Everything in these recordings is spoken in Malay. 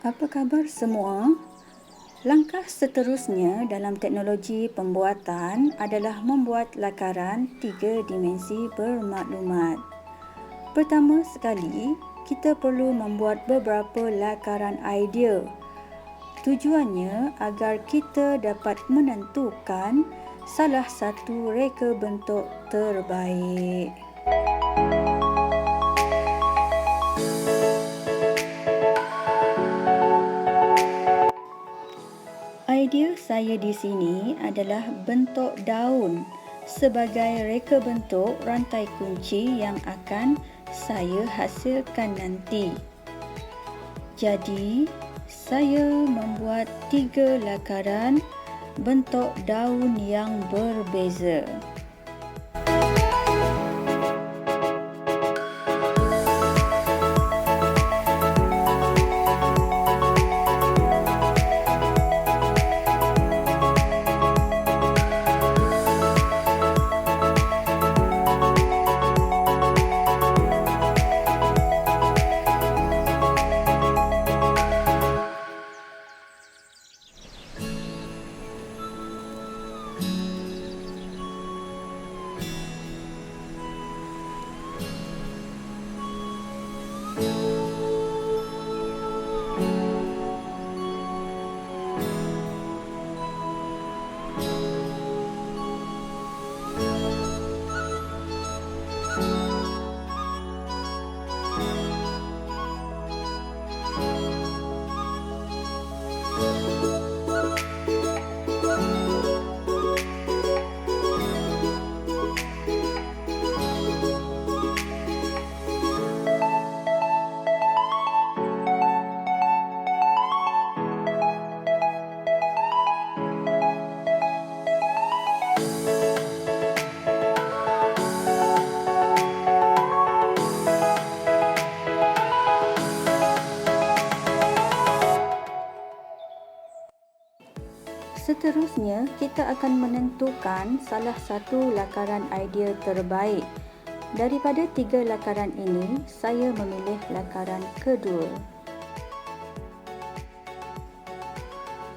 Apa khabar semua? Langkah seterusnya dalam teknologi pembuatan adalah membuat lakaran 3 dimensi bermaklumat. Pertama sekali, kita perlu membuat beberapa lakaran idea. Tujuannya agar kita dapat menentukan salah satu reka bentuk terbaik. Idea saya di sini adalah bentuk daun sebagai reka bentuk rantai kunci yang akan saya hasilkan nanti. Jadi, saya membuat 3 lakaran bentuk daun yang berbeza. Seterusnya, kita akan menentukan salah satu lakaran idea terbaik. Daripada 3 lakaran ini, saya memilih lakaran kedua.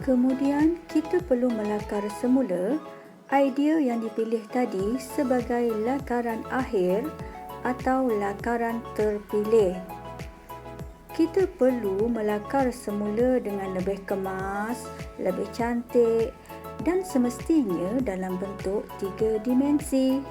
Kemudian, kita perlu melakar semula idea yang dipilih tadi sebagai lakaran akhir atau lakaran terpilih. Kita perlu melakar semula dengan lebih kemas, lebih cantik dan semestinya dalam bentuk 3 dimensi.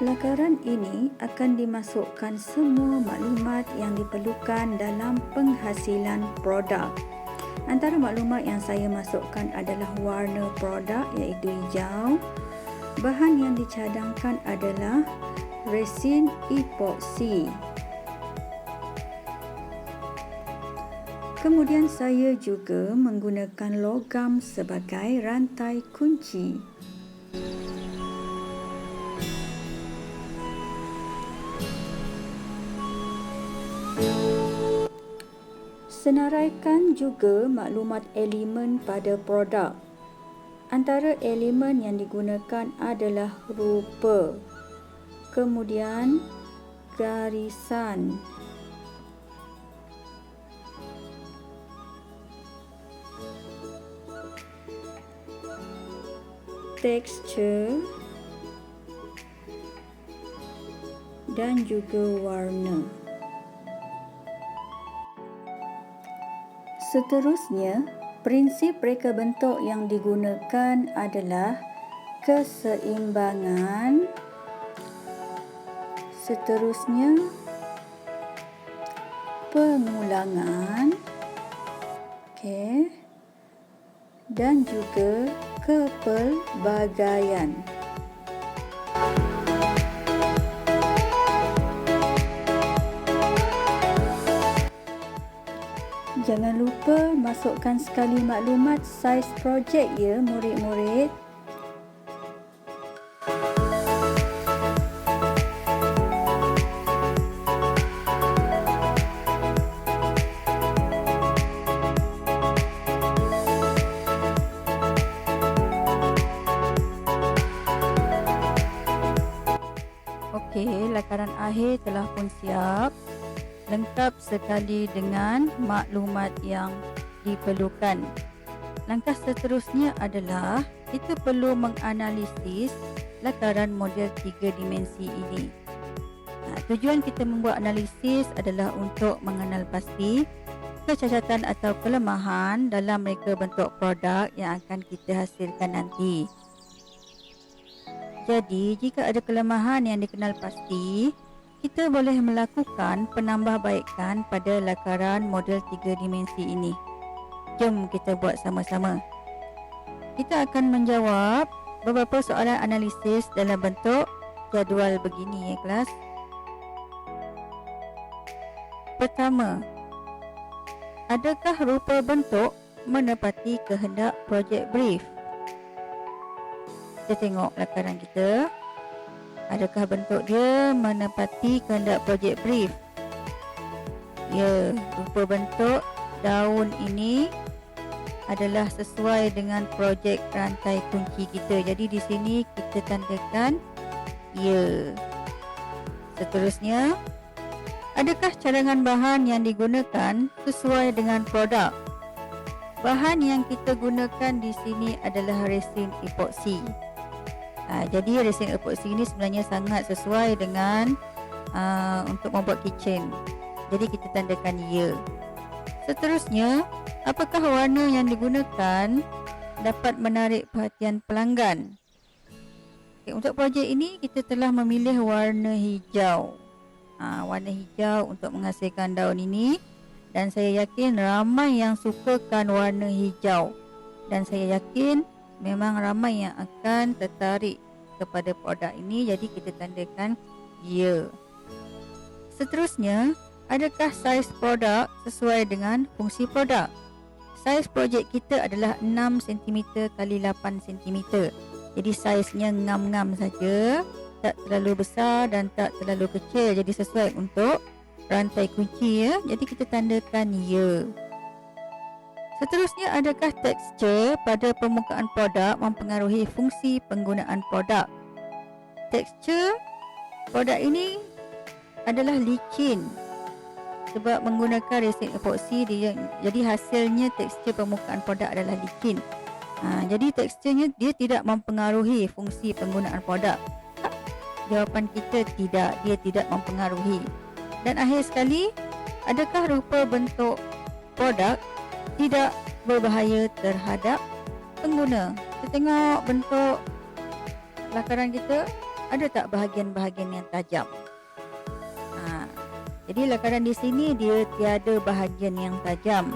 Lakaran ini akan dimasukkan semua maklumat yang diperlukan dalam penghasilan produk. Antara maklumat yang saya masukkan adalah warna produk iaitu hijau. Bahan yang dicadangkan adalah resin epoxy. Kemudian saya juga menggunakan logam sebagai rantai kunci. Senaraikan juga maklumat elemen pada produk. Antara elemen yang digunakan adalah rupa, kemudian garisan, tekstur dan juga warna. Seterusnya, prinsip reka bentuk yang digunakan adalah keseimbangan. Seterusnya, pengulangan. Dan juga kepelbagaian. Jangan lupa masukkan sekali maklumat saiz projek ya murid-murid. Okey, lakaran akhir telah pun siap. Lengkap sekali dengan maklumat yang diperlukan. Langkah seterusnya adalah kita perlu menganalisis lakaran model 3 dimensi ini. Tujuan kita membuat analisis adalah untuk mengenal pasti kecacatan atau kelemahan dalam reka bentuk produk yang akan kita hasilkan nanti. Jadi, jika ada kelemahan yang dikenal pasti, kita boleh melakukan penambahbaikan pada lakaran model 3 dimensi ini. Jom kita buat sama-sama. Kita akan menjawab beberapa soalan analisis dalam bentuk jadual begini ya kelas. Pertama, adakah rupa bentuk menepati kehendak projek brief? Kita tengok lakaran kita. Adakah bentuk dia menepati kehendak projek brief? Ya, rupa bentuk daun ini adalah sesuai dengan projek rantai kunci kita. Jadi di sini kita tandakan ya. Seterusnya, adakah cadangan bahan yang digunakan sesuai dengan produk? Bahan yang kita gunakan di sini adalah resin epoksi. Jadi resin epoksi ini sebenarnya sangat sesuai dengan untuk membuat kitchen. Jadi kita tandakan ya. Seterusnya, apakah warna yang digunakan dapat menarik perhatian pelanggan? Untuk projek ini kita telah memilih warna hijau. Warna hijau untuk menghasilkan daun ini, dan saya yakin ramai yang sukakan warna hijau, dan saya yakin memang ramai yang akan tertarik kepada produk ini. Jadi kita tandakan ya. Seterusnya, adakah saiz produk sesuai dengan fungsi produk? Saiz projek kita adalah 6 cm x 8 cm. Jadi saiznya ngam-ngam saja, tak terlalu besar dan tak terlalu kecil. Jadi sesuai untuk rantai kunci ya. Jadi kita tandakan ya. Seterusnya, adakah tekstur pada permukaan produk mempengaruhi fungsi penggunaan produk? Tekstur produk ini adalah licin sebab menggunakan resin epoksi dia, jadi hasilnya tekstur permukaan produk adalah licin. Jadi teksturnya dia tidak mempengaruhi fungsi penggunaan produk. Jawapan kita tidak, dia tidak mempengaruhi. Dan akhir sekali, adakah rupa bentuk produk tidak berbahaya terhadap pengguna? Kita tengok bentuk lakaran kita, ada tak bahagian-bahagian yang tajam? Jadi lakaran di sini dia tiada bahagian yang tajam.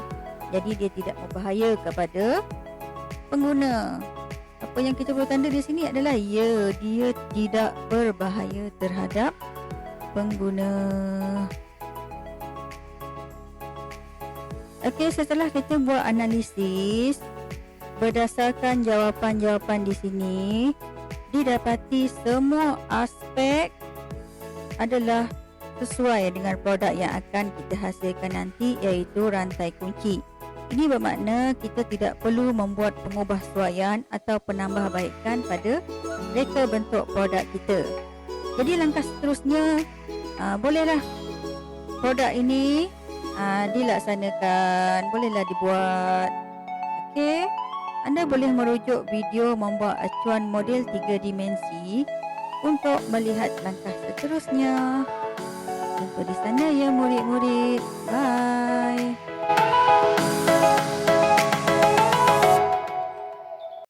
Jadi dia tidak berbahaya kepada pengguna. Apa yang kita perlu tanda di sini adalah ya, dia tidak berbahaya terhadap pengguna. Okey, setelah kita buat analisis, berdasarkan jawapan-jawapan di sini, didapati semua aspek adalah sesuai dengan produk yang akan kita hasilkan nanti, iaitu rantai kunci. Ini bermakna kita tidak perlu membuat pengubahsuaian atau penambahbaikan pada reka bentuk produk kita. Jadi langkah seterusnya, bolehlah produk ini dilaksanakan, bolehlah dibuat. Okey, Anda boleh merujuk video membuat acuan model 3 dimensi untuk melihat langkah seterusnya. Jumpa di sana ya murid-murid.